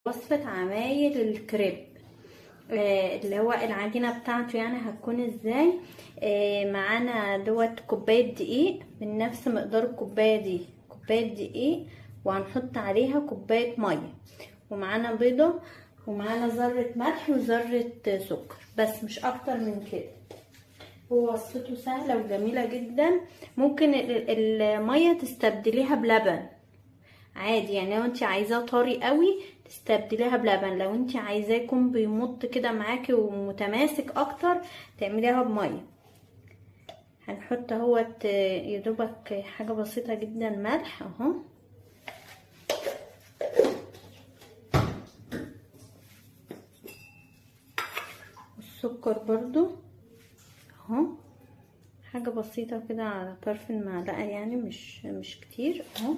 وصفة عمايل الكريب. اللي هو العجينة بتاعته يعني هتكون ازاي. معانا دوت كوباية دقيق من نفس مقدار الكوباية دي، كوباية دقيق، وهنحط عليها كوباية مية، ومعانا بيضة، ومعانا ذرة ملح وذرة سكر، بس مش اكتر من كده. هو وصفته سهلة وجميلة جدا. ممكن المية تستبدليها بلبن عادي، يعني لو انت عايزاه طري قوي تستبدليها بلبن، لو انت عايزاه يكون بيمط كده معاكي ومتماسك اكتر تعمليها بميه. هنحط اهوت يدوبك حاجه بسيطه جدا ملح اهو، والسكر برضو اهو، حاجه بسيطه كده على طرف المعلقه، يعني مش كتير اهو.